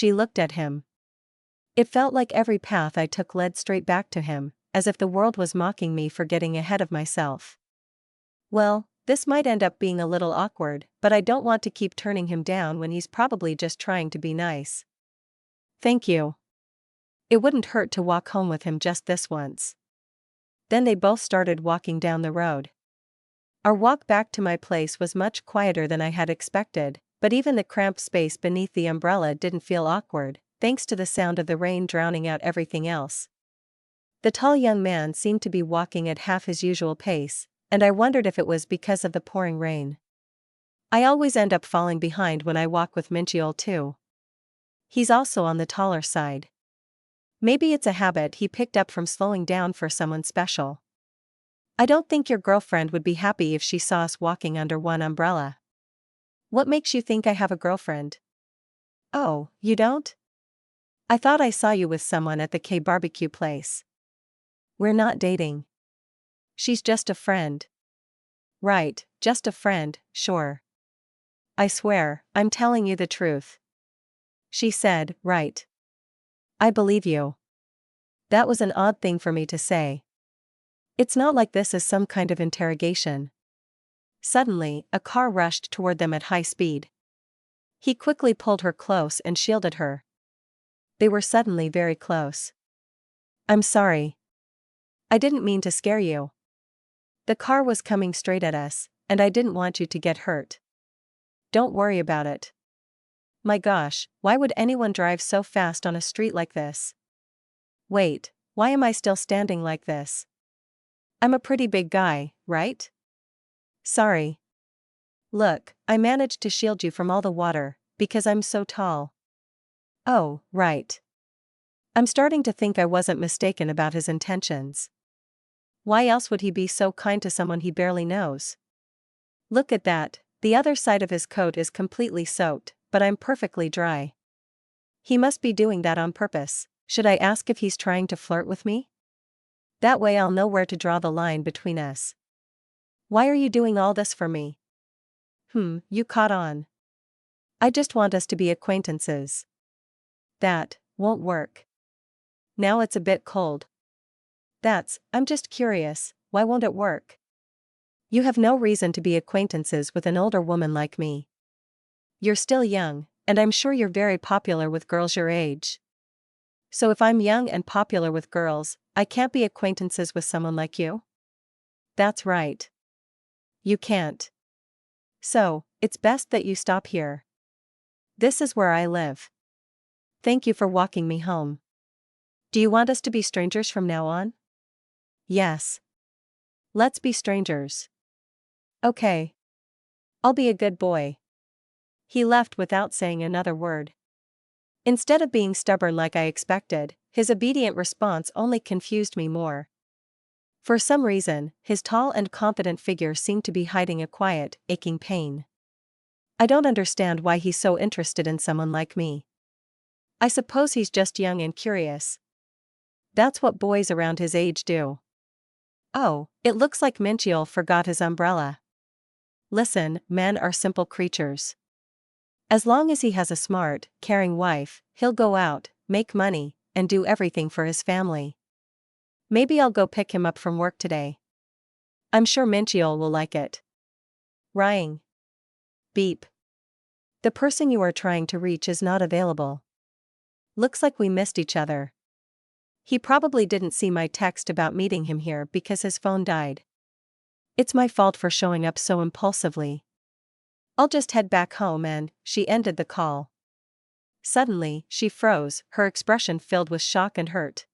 She looked at him. It felt like every path I took led straight back to him, as if the world was mocking me for getting ahead of myself. Well, this might end up being a little awkward, but I don't want to keep turning him down when he's probably just trying to be nice. Thank you. It wouldn't hurt to walk home with him just this once. Then they both started walking down the road. Our walk back to my place was much quieter than I had expected, but even the cramped space beneath the umbrella didn't feel awkward, thanks to the sound of the rain drowning out everything else. The tall young man seemed to be walking at half his usual pace, and I wondered if it was because of the pouring rain. I always end up falling behind when I walk with Minchiol too. He's also on the taller side. Maybe it's a habit he picked up from slowing down for someone special. I don't think your girlfriend would be happy if she saw us walking under one umbrella. What makes you think I have a girlfriend? Oh, you don't? I thought I saw you with someone at the K barbecue place. We're not dating. She's just a friend. Right, just a friend, sure. I swear, I'm telling you the truth. She said, right. I believe you. That was an odd thing for me to say. It's not like this is some kind of interrogation. Suddenly, a car rushed toward them at high speed. He quickly pulled her close and shielded her. They were suddenly very close. I'm sorry. I didn't mean to scare you. The car was coming straight at us, and I didn't want you to get hurt. Don't worry about it. My gosh, why would anyone drive so fast on a street like this? Wait, why am I still standing like this? I'm a pretty big guy, right? Sorry. Look, I managed to shield you from all the water, because I'm so tall. Oh, right. I'm starting to think I wasn't mistaken about his intentions. Why else would he be so kind to someone he barely knows? Look at that, the other side of his coat is completely soaked, but I'm perfectly dry. He must be doing that on purpose. Should I ask if he's trying to flirt with me? That way I'll know where to draw the line between us. Why are you doing all this for me? You caught on. I just want us to be acquaintances. That won't work. Now it's a bit cold. I'm just curious, why won't it work? You have no reason to be acquaintances with an older woman like me. You're still young, and I'm sure you're very popular with girls your age. So if I'm young and popular with girls, I can't be acquaintances with someone like you? That's right. You can't. So, it's best that you stop here. This is where I live. Thank you for walking me home. Do you want us to be strangers from now on? Yes. Let's be strangers. Okay. I'll be a good boy. He left without saying another word. Instead of being stubborn like I expected, his obedient response only confused me more. For some reason, his tall and confident figure seemed to be hiding a quiet, aching pain. I don't understand why he's so interested in someone like me. I suppose he's just young and curious. That's what boys around his age do. Oh, it looks like Minchiol forgot his umbrella. Listen, men are simple creatures. As long as he has a smart, caring wife, he'll go out, make money, and do everything for his family. Maybe I'll go pick him up from work today. I'm sure Minchiol will like it. Ring. Beep. The person you are trying to reach is not available. Looks like we missed each other. He probably didn't see my text about meeting him here because his phone died. It's my fault for showing up so impulsively. I'll just head back home and, she ended the call. Suddenly, she froze, her expression filled with shock and hurt.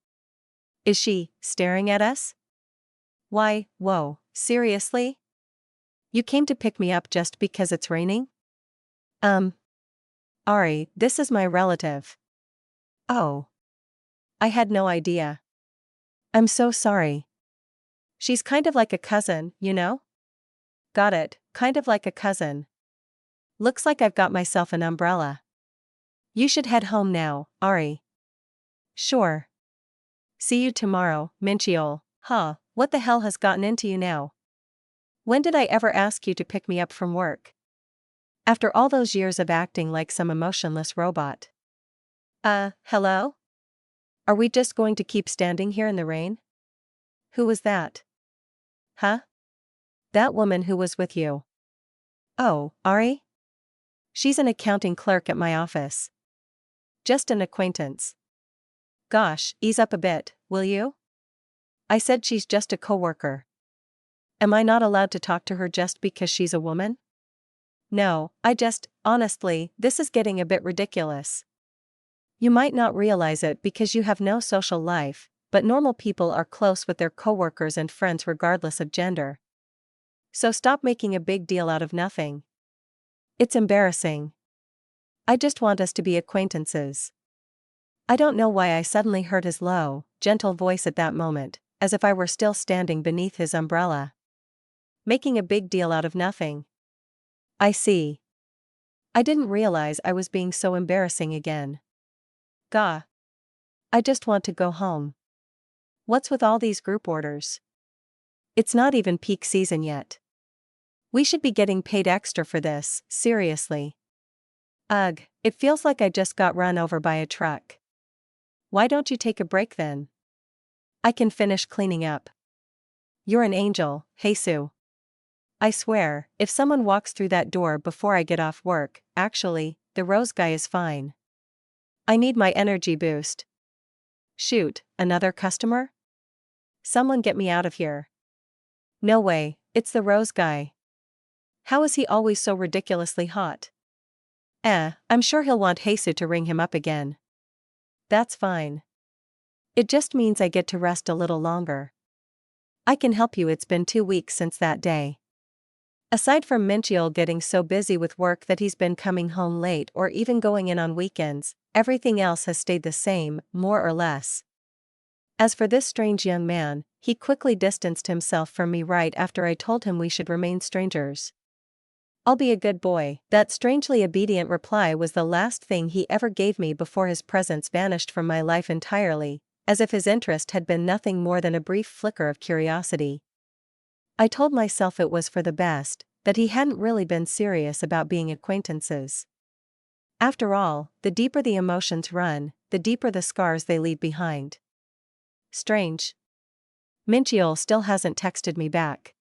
Is she staring at us? Why, whoa, seriously? You came to pick me up just because it's raining? Ari, this is my relative. Oh. I had no idea. I'm so sorry. She's kind of like a cousin, you know? Got it, kind of like a cousin. Looks like I've got myself an umbrella. You should head home now, Ari. Sure. See you tomorrow, Minchiol. What the hell has gotten into you now? When did I ever ask you to pick me up from work? After all those years of acting like some emotionless robot. Hello? Are we just going to keep standing here in the rain? Who was that? Huh? That woman who was with you. Oh, Ari? She's an accounting clerk at my office. Just an acquaintance. Gosh, ease up a bit, will you? I said she's just a coworker. Am I not allowed to talk to her just because she's a woman? No, honestly, this is getting a bit ridiculous. You might not realize it because you have no social life, but normal people are close with their coworkers and friends regardless of gender. So stop making a big deal out of nothing. It's embarrassing. I just want us to be acquaintances. I don't know why I suddenly heard his low, gentle voice at that moment, as if I were still standing beneath his umbrella. Making a big deal out of nothing. I see. I didn't realize I was being so embarrassing again. Gah. I just want to go home. What's with all these group orders? It's not even peak season yet. We should be getting paid extra for this, seriously. Ugh, it feels like I just got run over by a truck. Why don't you take a break then? I can finish cleaning up. You're an angel, Jesus. I swear, if someone walks through that door before I get off work, actually, the rose guy is fine. I need my energy boost. Shoot, another customer? Someone get me out of here. No way, it's the rose guy. How is he always so ridiculously hot? I'm sure he'll want Jesus to ring him up again. That's fine. It just means I get to rest a little longer. I can help you, it's been 2 weeks since that day. Aside from Minchiel getting so busy with work that he's been coming home late or even going in on weekends, everything else has stayed the same, more or less. As for this strange young man, he quickly distanced himself from me right after I told him we should remain strangers. I'll be a good boy. That strangely obedient reply was the last thing he ever gave me before his presence vanished from my life entirely, as if his interest had been nothing more than a brief flicker of curiosity. I told myself it was for the best, that he hadn't really been serious about being acquaintances. After all, the deeper the emotions run, the deeper the scars they leave behind. Strange. Minchiel still hasn't texted me back.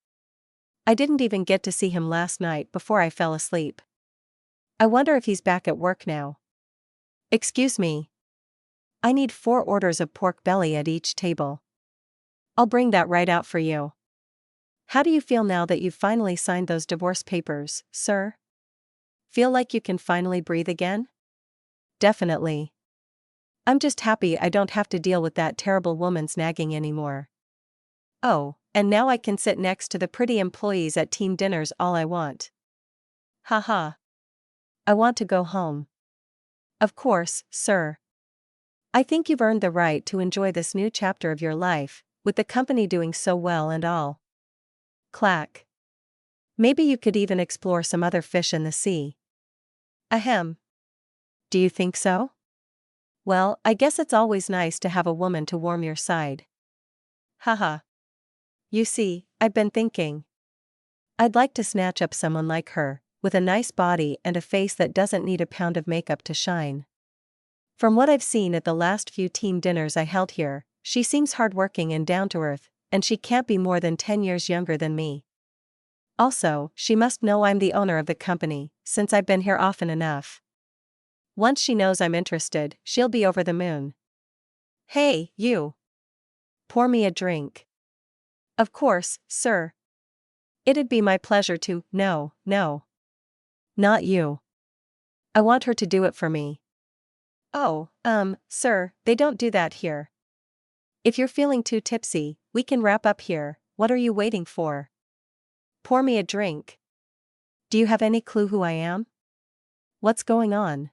I didn't even get to see him last night before I fell asleep. I wonder if he's back at work now. Excuse me. I need 4 orders of pork belly at each table. I'll bring that right out for you. How do you feel now that you've finally signed those divorce papers, sir? Feel like you can finally breathe again? Definitely. I'm just happy I don't have to deal with that terrible woman's nagging anymore. Oh, and now I can sit next to the pretty employees at team dinners all I want. Haha. I want to go home. Of course, sir. I think you've earned the right to enjoy this new chapter of your life, with the company doing so well and all. Clack. Maybe you could even explore some other fish in the sea. Ahem. Do you think so? Well, I guess it's always nice to have a woman to warm your side. Haha. You see, I've been thinking. I'd like to snatch up someone like her, with a nice body and a face that doesn't need a pound of makeup to shine. From what I've seen at the last few team dinners I held here, she seems hardworking and down-to-earth, and she can't be more than 10 years younger than me. Also, she must know I'm the owner of the company, since I've been here often enough. Once she knows I'm interested, she'll be over the moon. Hey, you! Pour me a drink. Of course, sir. It'd be my pleasure to. No. Not you. I want her to do it for me. Oh, sir, they don't do that here. If you're feeling too tipsy, we can wrap up here. What are you waiting for? Pour me a drink. Do you have any clue who I am? What's going on?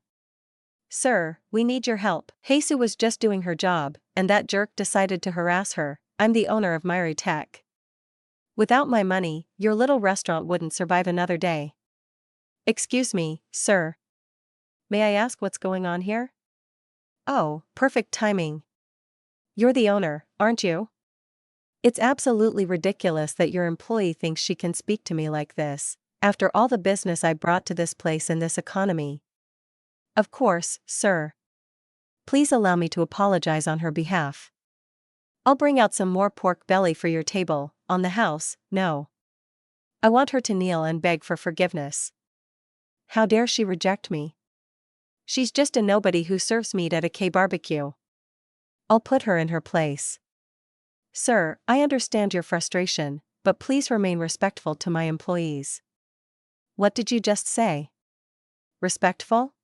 Sir, we need your help. Jesus was just doing her job, and that jerk decided to harass her. I'm the owner of Manhwa Recap. Without my money, your little restaurant wouldn't survive another day. Excuse me, sir. May I ask what's going on here? Oh, perfect timing. You're the owner, aren't you? It's absolutely ridiculous that your employee thinks she can speak to me like this, after all the business I brought to this place in this economy. Of course, sir. Please allow me to apologize on her behalf. I'll bring out some more pork belly for your table, on the house, no. I want her to kneel and beg for forgiveness. How dare she reject me? She's just a nobody who serves meat at a K-barbecue. I'll put her in her place. Sir, I understand your frustration, but please remain respectful to my employees. What did you just say? Respectful?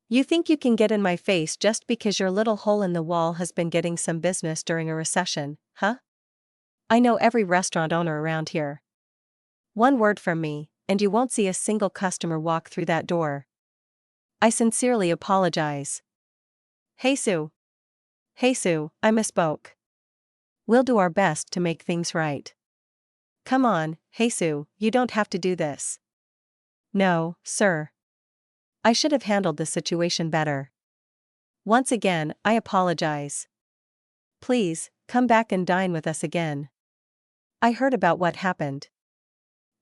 You think you can get in my face just because your little hole in the wall has been getting some business during a recession, huh? I know every restaurant owner around here. One word from me, and you won't see a single customer walk through that door. I sincerely apologize. Hey Sue. Hey Sue, I misspoke. We'll do our best to make things right. Come on, hey Sue, you don't have to do this. No, sir. I should have handled the situation better. Once again, I apologize. Please, come back and dine with us again. I heard about what happened.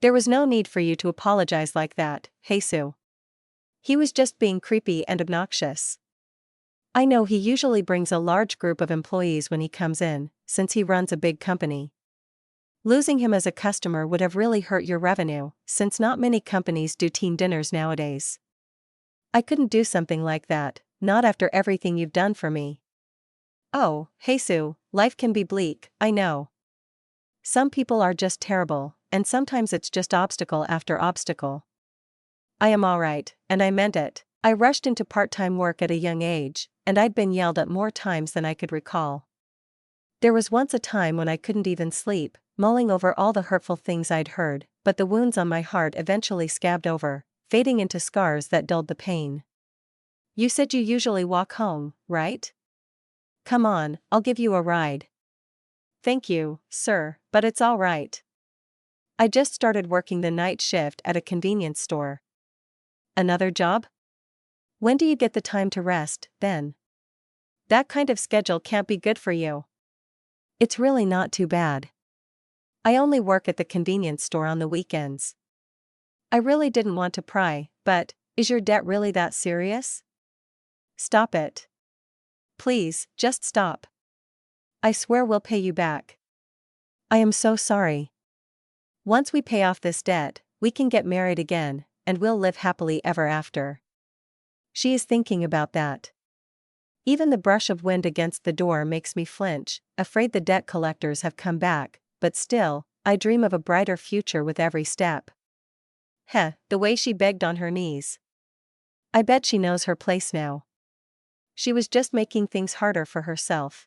There was no need for you to apologize like that, hey Sue. He was just being creepy and obnoxious. I know he usually brings a large group of employees when he comes in, since he runs a big company. Losing him as a customer would have really hurt your revenue, since not many companies do team dinners nowadays. I couldn't do something like that, not after everything you've done for me. Oh, hey Sue, life can be bleak, I know. Some people are just terrible, and sometimes it's just obstacle after obstacle. I am alright, and I meant it. I rushed into part-time work at a young age, and I'd been yelled at more times than I could recall. There was once a time when I couldn't even sleep, mulling over all the hurtful things I'd heard, but the wounds on my heart eventually scabbed over, fading into scars that dulled the pain. You said you usually walk home, right? Come on, I'll give you a ride. Thank you, sir, but it's all right. I just started working the night shift at a convenience store. Another job? When do you get the time to rest, then? That kind of schedule can't be good for you. It's really not too bad. I only work at the convenience store on the weekends. I really didn't want to pry, but, is your debt really that serious? Stop it. Please, just stop. I swear we'll pay you back. I am so sorry. Once we pay off this debt, we can get married again, and we'll live happily ever after. She is thinking about that. Even the brush of wind against the door makes me flinch, afraid the debt collectors have come back, but still, I dream of a brighter future with every step. Heh, the way she begged on her knees. I bet she knows her place now. She was just making things harder for herself.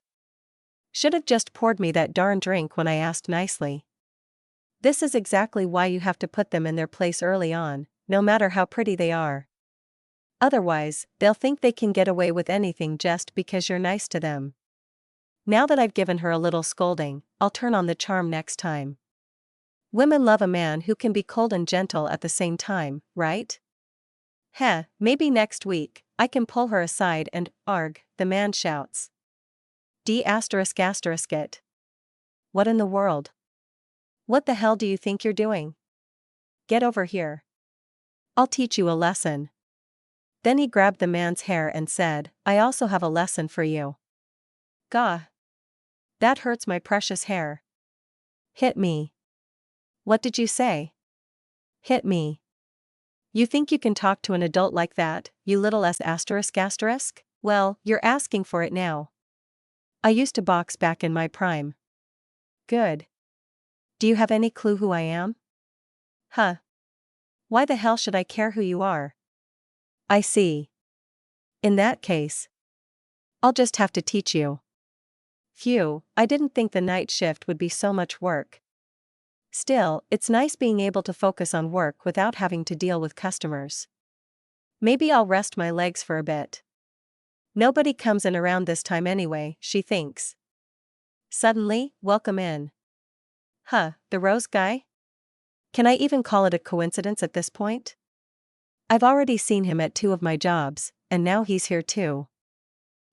Should have just poured me that darn drink when I asked nicely. This is exactly why you have to put them in their place early on, no matter how pretty they are. Otherwise, they'll think they can get away with anything just because you're nice to them. Now that I've given her a little scolding, I'll turn on the charm next time. Women love a man who can be cold and gentle at the same time, right? Heh, maybe next week, I can pull her aside and, arg, the man shouts. D***it. What in the world? What the hell do you think you're doing? Get over here. I'll teach you a lesson. Then he grabbed the man's hair and said, I also have a lesson for you. Gah. That hurts my precious hair. Hit me. What did you say? Hit me. You think you can talk to an adult like that, you little s***? Well, you're asking for it now. I used to box back in my prime. Good. Do you have any clue who I am? Huh. Why the hell should I care who you are? I see. In that case, I'll just have to teach you. Phew, I didn't think the night shift would be so much work. Still, it's nice being able to focus on work without having to deal with customers. Maybe I'll rest my legs for a bit. Nobody comes in around this time anyway, she thinks. Suddenly, welcome in. Huh, the rose guy? Can I even call it a coincidence at this point? I've already seen him at 2 of my jobs, and now he's here too.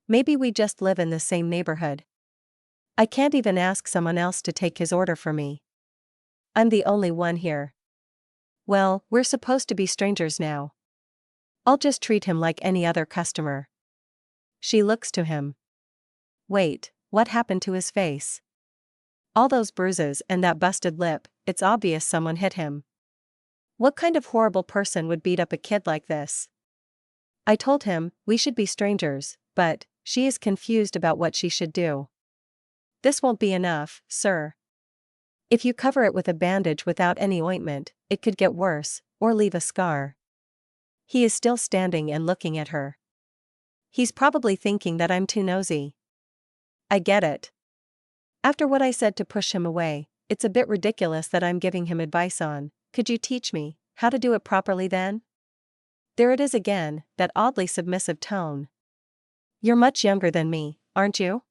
Maybe we just live in the same neighborhood. I can't even ask someone else to take his order for me. I'm the only one here. Well, we're supposed to be strangers now. I'll just treat him like any other customer. She looks to him. Wait, what happened to his face? All those bruises and that busted lip, it's obvious someone hit him. What kind of horrible person would beat up a kid like this? I told him, we should be strangers, but she is confused about what she should do. This won't be enough, sir. If you cover it with a bandage without any ointment, it could get worse, or leave a scar. He is still standing and looking at her. He's probably thinking that I'm too nosy. I get it. After what I said to push him away, it's a bit ridiculous that I'm giving him advice on, could you teach me how to do it properly then? There it is again, that oddly submissive tone. You're much younger than me, aren't you?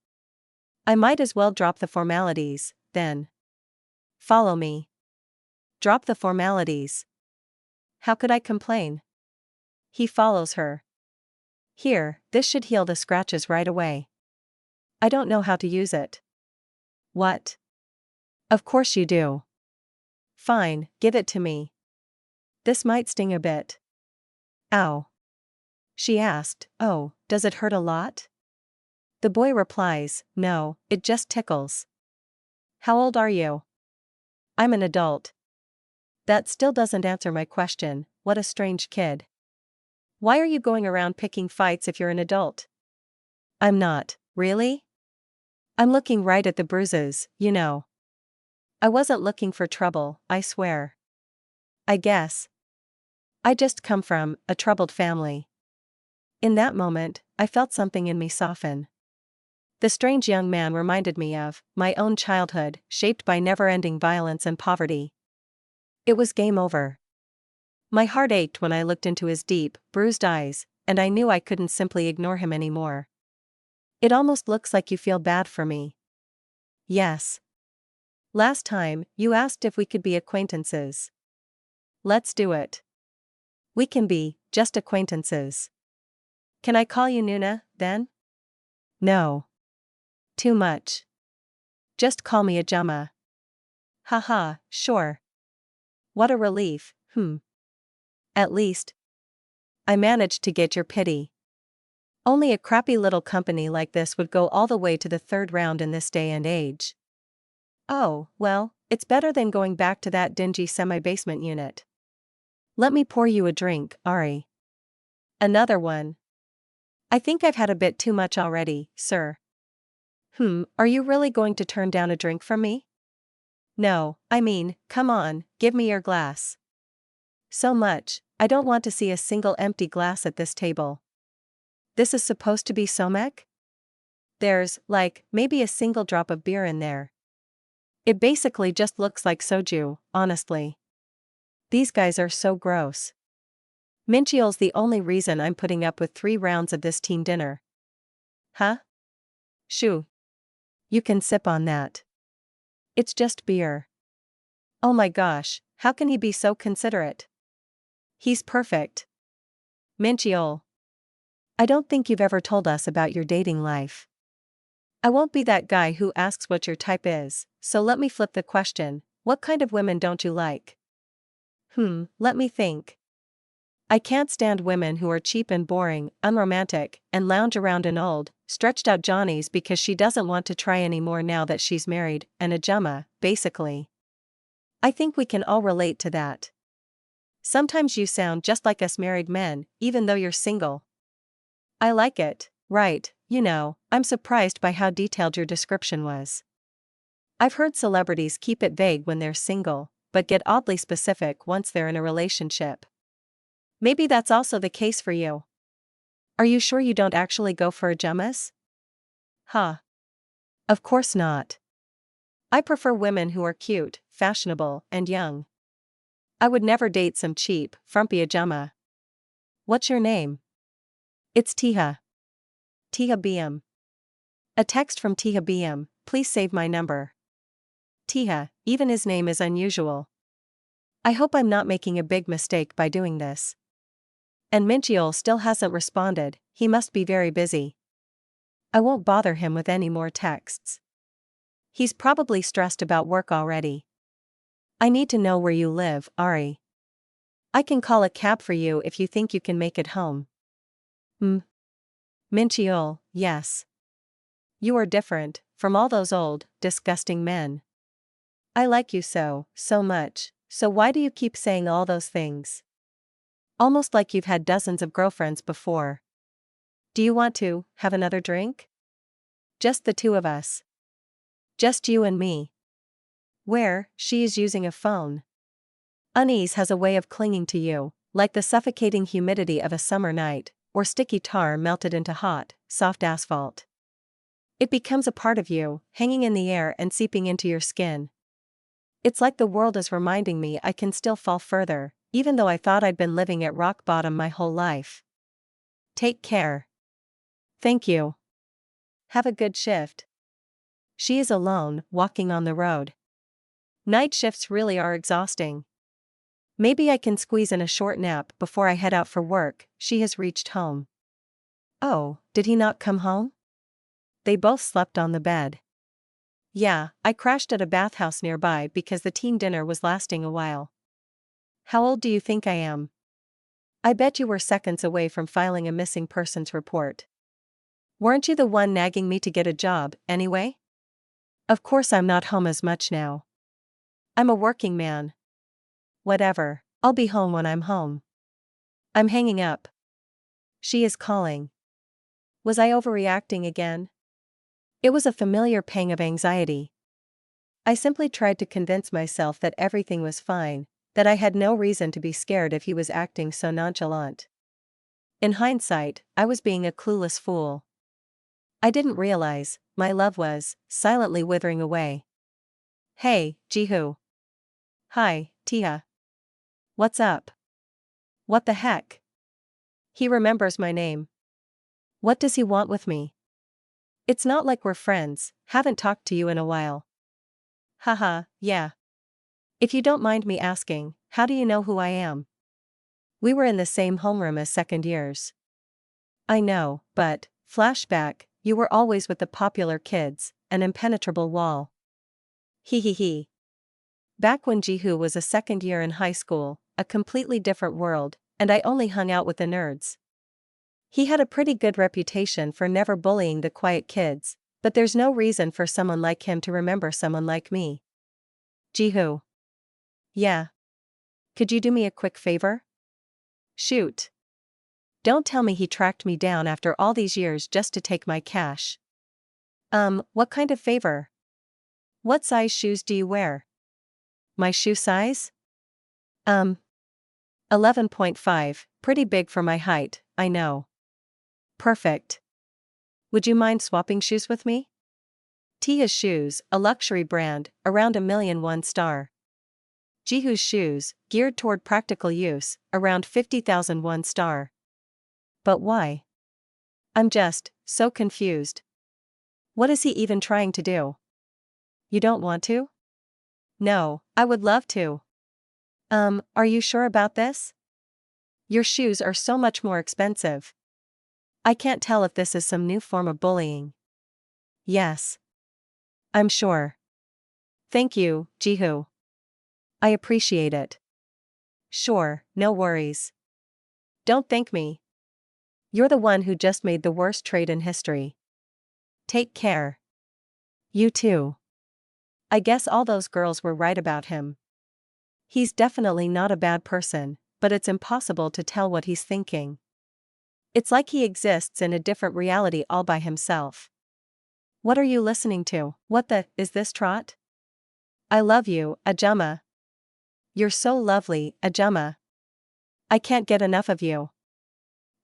I might as well drop the formalities, then. Follow me. Drop the formalities. How could I complain? He follows her. Here, this should heal the scratches right away. I don't know how to use it. What? Of course you do. Fine, give it to me. This might sting a bit. Ow. She asked, oh, does it hurt a lot? The boy replies, no, it just tickles. How old are you? I'm an adult. That still doesn't answer my question, what a strange kid. Why are you going around picking fights if you're an adult? I'm not, really? I'm looking right at the bruises, you know. I wasn't looking for trouble, I swear. I guess. I just come from a troubled family. In that moment, I felt something in me soften. The strange young man reminded me of my own childhood, shaped by never-ending violence and poverty. It was game over. My heart ached when I looked into his deep, bruised eyes, and I knew I couldn't simply ignore him anymore. It almost looks like you feel bad for me. Yes. Last time, you asked if we could be acquaintances. Let's do it. We can be just acquaintances. Can I call you Nuna, then? No. Too much. Just call me Ajama. Haha, sure. What a relief, At least, I managed to get your pity. Only a crappy little company like this would go all the way to the third round in this day and age. Oh, well, it's better than going back to that dingy semi-basement unit. Let me pour you a drink, Ari. Another one. I think I've had a bit too much already, sir. Are you really going to turn down a drink from me? No, I mean, come on, give me your glass. So much, I don't want to see a single empty glass at this table. This is supposed to be somek? There's, like, maybe a single drop of beer in there. It basically just looks like soju, honestly. These guys are so gross. Minchiel's the only reason I'm putting up with 3 rounds of this team dinner. Huh? Shoo. You can sip on that. It's just beer. Oh my gosh, how can he be so considerate? He's perfect. Minchiel. I don't think you've ever told us about your dating life. I won't be that guy who asks what your type is, so let me flip the question, what kind of women don't you like? Let me think. I can't stand women who are cheap and boring, unromantic, and lounge around in old, stretched-out Johnnies because she doesn't want to try anymore now that she's married, an Ajama, basically. I think we can all relate to that. Sometimes you sound just like us married men, even though you're single. I like it, right, you know, I'm surprised by how detailed your description was. I've heard celebrities keep it vague when they're single, but get oddly specific once they're in a relationship. Maybe that's also the case for you. Are you sure you don't actually go for Ajamas? Huh. Of course not. I prefer women who are cute, fashionable, and young. I would never date some cheap, frumpy Ajama. What's your name? It's Tiha. Tiha BM. A text from Tiha BM, please save my number. Tiha, even his name is unusual. I hope I'm not making a big mistake by doing this. And Minchiel still hasn't responded, he must be very busy. I won't bother him with any more texts. He's probably stressed about work already. I need to know where you live, Ari. I can call a cab for you if you think you can make it home. Minchiel, yes. You are different from all those old, disgusting men. I like you so much, so why do you keep saying all those things? Almost like you've had dozens of girlfriends before. Do you want to have another drink? Just the two of us. Just you and me. Where, she is using a phone. Unease has a way of clinging to you, like the suffocating humidity of a summer night, or sticky tar melted into hot, soft asphalt. It becomes a part of you, hanging in the air and seeping into your skin. It's like the world is reminding me I can still fall further, even though I thought I'd been living at rock bottom my whole life. Take care. Thank you. Have a good shift. She is alone, walking on the road. Night shifts really are exhausting. Maybe I can squeeze in a short nap before I head out for work. She has reached home. Oh, did he not come home? They both slept on the bed. Yeah, I crashed at a bathhouse nearby because the teen dinner was lasting a while. How old do you think I am? I bet you were seconds away from filing a missing persons report. Weren't you the one nagging me to get a job, anyway? Of course I'm not home as much now. I'm a working man. Whatever, I'll be home when I'm home. I'm hanging up. She is calling. Was I overreacting again? It was a familiar pang of anxiety. I simply tried to convince myself that everything was fine, that I had no reason to be scared if he was acting so nonchalant. In hindsight, I was being a clueless fool. I didn't realize, my love was silently withering away. Hey, Jihu. Hi, Tia. What's up? What the heck? He remembers my name. What does he want with me? It's not like we're friends, haven't talked to you in a while. Haha, yeah. If you don't mind me asking, how do you know who I am? We were in the same homeroom as second years. I know, but, flashback, you were always with the popular kids, an impenetrable wall. Hee hee hee. Back when Jihu was a second year in high school, a completely different world, and I only hung out with the nerds. He had a pretty good reputation for never bullying the quiet kids, but there's no reason for someone like him to remember someone like me. Jihu. Yeah. Could you do me a quick favor? Shoot. Don't tell me he tracked me down after all these years just to take my cash. What kind of favor? What size shoes do you wear? My shoe size? 11.5, pretty big for my height, I know. Perfect. Would you mind swapping shoes with me? Tia's Shoes, a luxury brand, around 1,000,001 star. Jihu's Shoes, geared toward practical use, around 50,001 star. But why? I'm just so confused. What is he even trying to do? You don't want to? No, I would love to. Are you sure about this? Your shoes are so much more expensive. I can't tell if this is some new form of bullying. Yes. I'm sure. Thank you, Jihu. I appreciate it. Sure, no worries. Don't thank me. You're the one who just made the worst trade in history. Take care. You too. I guess all those girls were right about him. He's definitely not a bad person, but it's impossible to tell what he's thinking. It's like he exists in a different reality all by himself. What are you listening to? What the, is this Trot? I love you, Ajuma. You're so lovely, Ajuma. I can't get enough of you.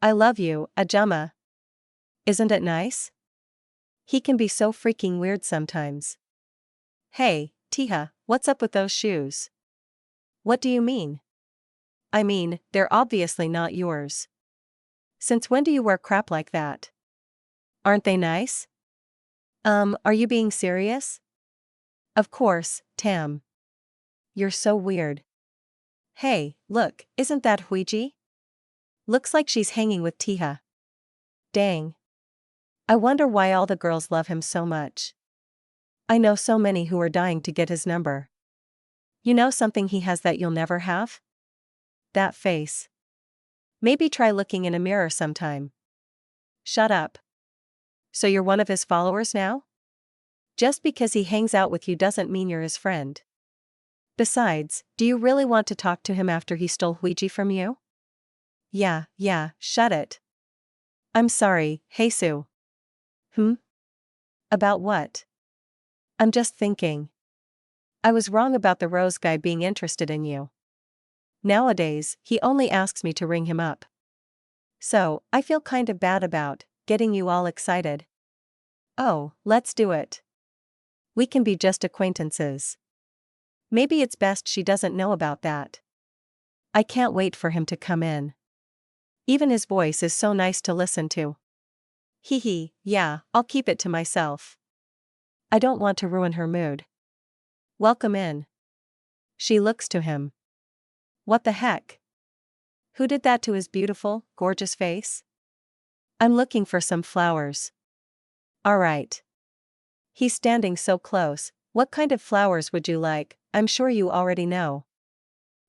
I love you, Ajuma. Isn't it nice? He can be so freaking weird sometimes. Hey, Tia, what's up with those shoes? What do you mean? I mean, they're obviously not yours. Since when do you wear crap like that? Aren't they nice? Are you being serious? Of course, Tam. You're so weird. Hey, look, isn't that Huiji? Looks like she's hanging with Tia. Dang. I wonder why all the girls love him so much. I know so many who are dying to get his number. You know something he has that you'll never have? That face. Maybe try looking in a mirror sometime. Shut up. So you're one of his followers now? Just because he hangs out with you doesn't mean you're his friend. Besides, do you really want to talk to him after he stole Ouija from you? Yeah, shut it. I'm sorry, Jesus. Hmm? About what? I'm just thinking. I was wrong about the Rose guy being interested in you. Nowadays, he only asks me to ring him up. So, I feel kind of bad about getting you all excited. Oh, let's do it. We can be just acquaintances. Maybe it's best she doesn't know about that. I can't wait for him to come in. Even his voice is so nice to listen to. Hee hee, yeah, I'll keep it to myself. I don't want to ruin her mood. Welcome in. She looks to him. What the heck? Who did that to his beautiful, gorgeous face? I'm looking for some flowers. Alright. He's standing so close. What kind of flowers would you like? I'm sure you already know.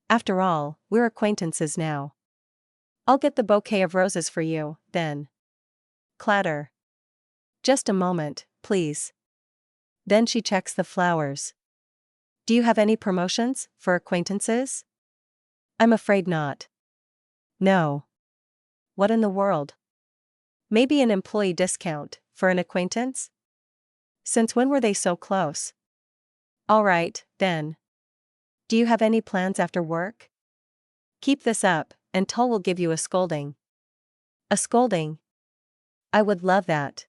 After all, we're acquaintances now. I'll get the bouquet of roses for you, then. Clatter. Just a moment, please. Then she checks the flowers. Do you have any promotions for acquaintances? I'm afraid not. No. What in the world? Maybe an employee discount for an acquaintance? Since when were they so close? Alright, then. Do you have any plans after work? Keep this up, and Toll will give you a scolding. A scolding? I would love that.